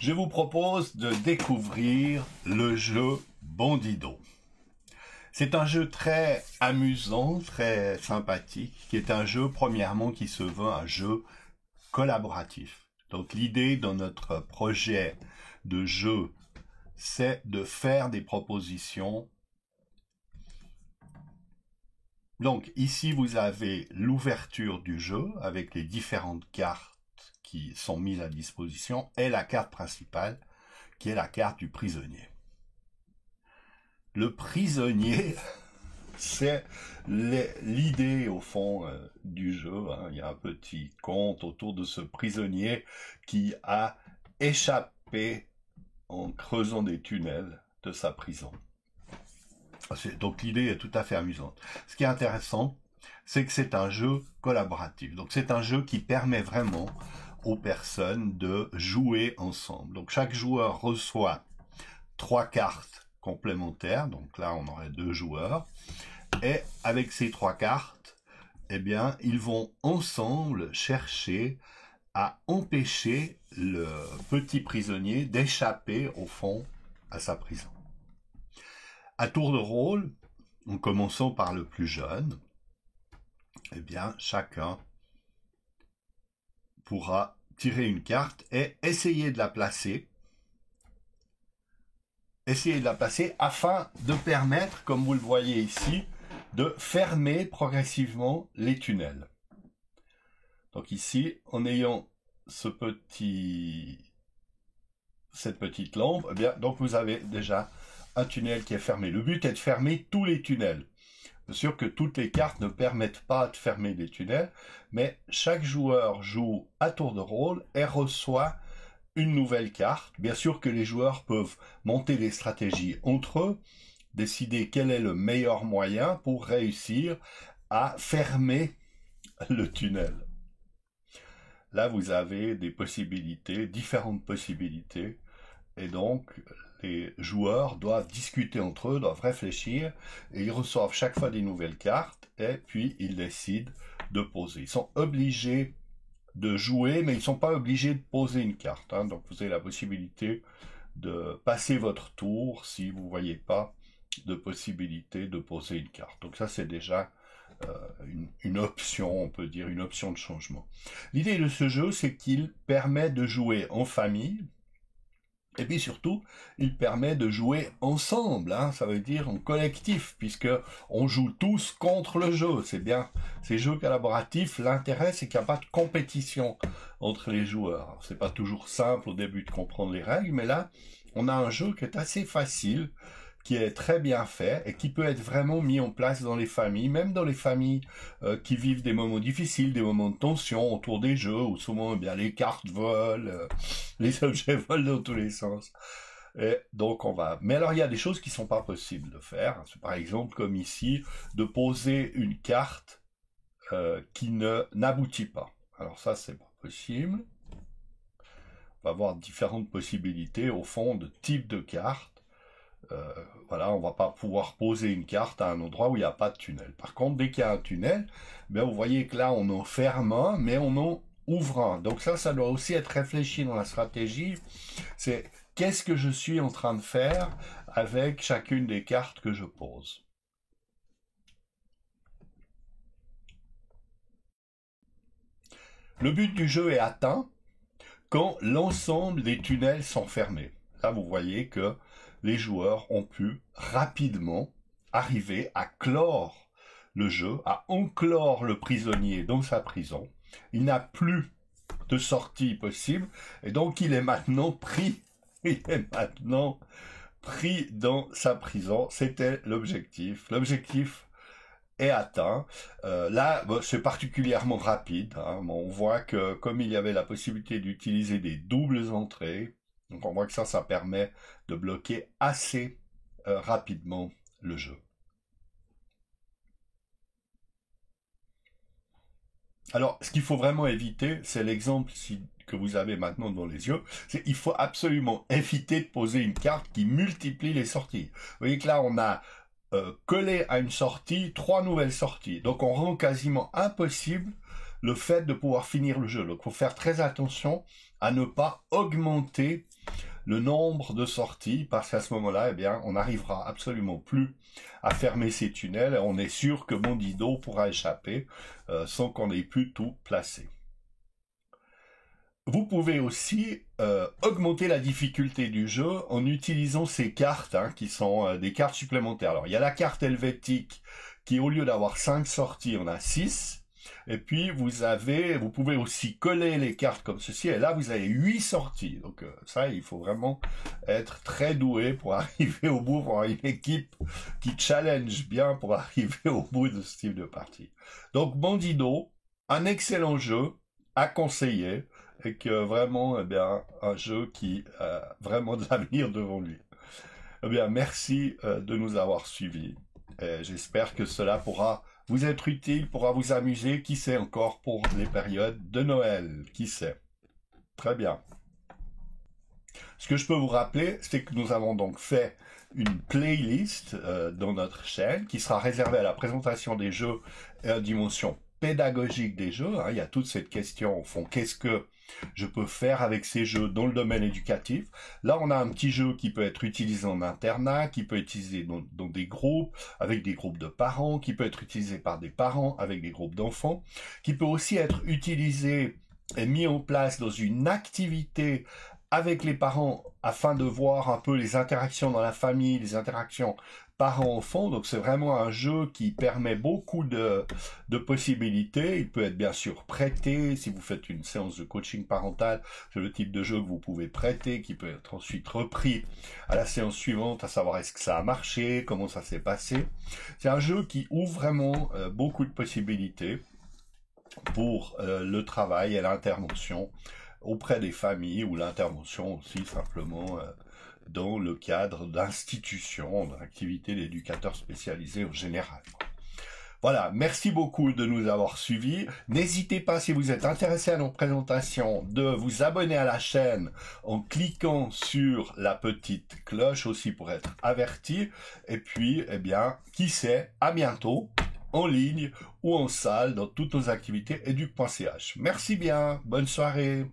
je vous propose de découvrir le jeu Bandido. C'est un jeu très amusant, très sympathique, qui est un jeu, premièrement, qui se veut un jeu collaboratif. Donc l'idée dans notre projet de jeu, c'est de faire des propositions. Donc ici, vous avez l'ouverture du jeu avec les différentes cartes qui sont mises à disposition et la carte principale qui est la carte du prisonnier. Le prisonnier, c'est l'idée au fond du jeu. Il y a un petit conte autour de ce prisonnier qui a échappé en creusant des tunnels de sa prison. Donc l'idée est tout à fait amusante. Ce qui est intéressant, c'est que c'est un jeu collaboratif. Donc c'est un jeu qui permet vraiment aux personnes de jouer ensemble. Donc chaque joueur reçoit 3 cartes complémentaires. Donc là, on aurait 2 joueurs. Et avec ces 3 cartes, eh bien, ils vont ensemble chercher à empêcher le petit prisonnier d'échapper au fond à sa prison. À tour de rôle, en commençant par le plus jeune, eh bien, chacun pourra tirer une carte et essayer de la placer. Afin de permettre, comme vous le voyez ici, de fermer progressivement les tunnels. Donc ici, en ayant cette petite lampe, eh bien, donc vous avez déjà un tunnel qui est fermé. Le but est de fermer tous les tunnels. Bien sûr que toutes les cartes ne permettent pas de fermer les tunnels, mais chaque joueur joue à tour de rôle et reçoit une nouvelle carte. Bien sûr que les joueurs peuvent monter des stratégies entre eux, décider quel est le meilleur moyen pour réussir à fermer le tunnel. Là, vous avez des possibilités, différentes possibilités, et donc les joueurs doivent discuter entre eux, doivent réfléchir, et ils reçoivent chaque fois des nouvelles cartes, et puis ils décident de poser. Ils sont obligés de jouer, mais ils ne sont pas obligés de poser une carte. Donc vous avez la possibilité de passer votre tour si vous ne voyez pas de possibilité de poser une carte. Donc ça, c'est déjà une option, on peut dire, une option de changement. L'idée de ce jeu, c'est qu'il permet de jouer en famille, et puis surtout, il permet de jouer ensemble, ça veut dire en collectif, puisque on joue tous contre le jeu. C'est bien, ces jeux collaboratifs, l'intérêt c'est qu'il n'y a pas de compétition entre les joueurs. C'est pas toujours simple au début de comprendre les règles, mais là, on a un jeu qui est assez facile, qui est très bien fait et qui peut être vraiment mis en place dans les familles, même dans les familles qui vivent des moments difficiles, des moments de tension autour des jeux, où souvent eh bien, les cartes volent, les objets volent dans tous les sens. Et donc on va... Mais alors il y a des choses qui ne sont pas possibles de faire. C'est par exemple comme ici, de poser une carte qui n'aboutit pas. Alors ça c'est pas possible. On va avoir différentes possibilités au fond de type de carte. Voilà, on va pas pouvoir poser une carte à un endroit où il n'y a pas de tunnel. Par contre, dès qu'il y a un tunnel, bien, vous voyez que là, on en ferme un, mais on en ouvre un. Donc ça doit aussi être réfléchi dans la stratégie. C'est qu'est-ce que je suis en train de faire avec chacune des cartes que je pose. Le but du jeu est atteint quand l'ensemble des tunnels sont fermés. Là, vous voyez que les joueurs ont pu rapidement arriver à clore le jeu, à enclore le prisonnier dans sa prison. Il n'a plus de sortie possible et donc il est maintenant pris dans sa prison. C'était l'objectif. L'objectif est atteint. Là, c'est particulièrement rapide. On voit que comme il y avait la possibilité d'utiliser des doubles entrées, donc on voit que ça permet de bloquer assez rapidement le jeu. Alors, ce qu'il faut vraiment éviter, c'est l'exemple que vous avez maintenant devant les yeux, c'est qu'il faut absolument éviter de poser une carte qui multiplie les sorties. Vous voyez que là, on a collé à une sortie 3 nouvelles sorties. Donc, on rend quasiment impossible le fait de pouvoir finir le jeu. Donc, il faut faire très attention à ne pas augmenter le nombre de sorties, parce qu'à ce moment-là, eh bien, on n'arrivera absolument plus à fermer ces tunnels et on est sûr que Mondido pourra échapper sans qu'on ait pu tout placer. Vous pouvez aussi augmenter la difficulté du jeu en utilisant ces cartes, qui sont des cartes supplémentaires. Alors, il y a la carte helvétique qui, au lieu d'avoir 5 sorties, en a 6. Et puis, vous pouvez aussi coller les cartes comme ceci, et là, vous avez 8 sorties. Donc, ça, il faut vraiment être très doué pour arriver au bout, pour avoir une équipe qui challenge bien pour arriver au bout de ce type de partie. Donc, Bandido, un excellent jeu à conseiller, et que vraiment, eh bien, un jeu qui a vraiment de l'avenir devant lui. Eh bien, merci de nous avoir suivis. J'espère que cela pourra vous être utile, pourra vous amuser, qui sait encore pour les périodes de Noël, qui sait. Très bien. Ce que je peux vous rappeler, c'est que nous avons donc fait une playlist dans notre chaîne qui sera réservée à la présentation des jeux et à la dimension pédagogique des jeux. Il y a toute cette question au fond, qu'est-ce que je peux faire avec ces jeux dans le domaine éducatif? Là, on a un petit jeu qui peut être utilisé en internat, qui peut être utilisé dans des groupes, avec des groupes de parents, qui peut être utilisé par des parents, avec des groupes d'enfants, qui peut aussi être utilisé et mis en place dans une activité avec les parents afin de voir un peu les interactions dans la famille, les interactions parents-enfants. Donc c'est vraiment un jeu qui permet beaucoup de possibilités. Il peut être bien sûr prêté, si vous faites une séance de coaching parental, c'est le type de jeu que vous pouvez prêter, qui peut être ensuite repris à la séance suivante, à savoir est-ce que ça a marché, comment ça s'est passé. C'est un jeu qui ouvre vraiment beaucoup de possibilités pour le travail et l'intervention auprès des familles, ou l'intervention aussi simplement dans le cadre d'institutions, d'activités d'éducateurs spécialisés en général. Voilà, merci beaucoup de nous avoir suivis. N'hésitez pas, si vous êtes intéressé à nos présentations, de vous abonner à la chaîne en cliquant sur la petite cloche aussi pour être averti. Et puis, eh bien, qui sait, à bientôt, en ligne ou en salle, dans toutes nos activités éduc.ch. Merci bien, bonne soirée.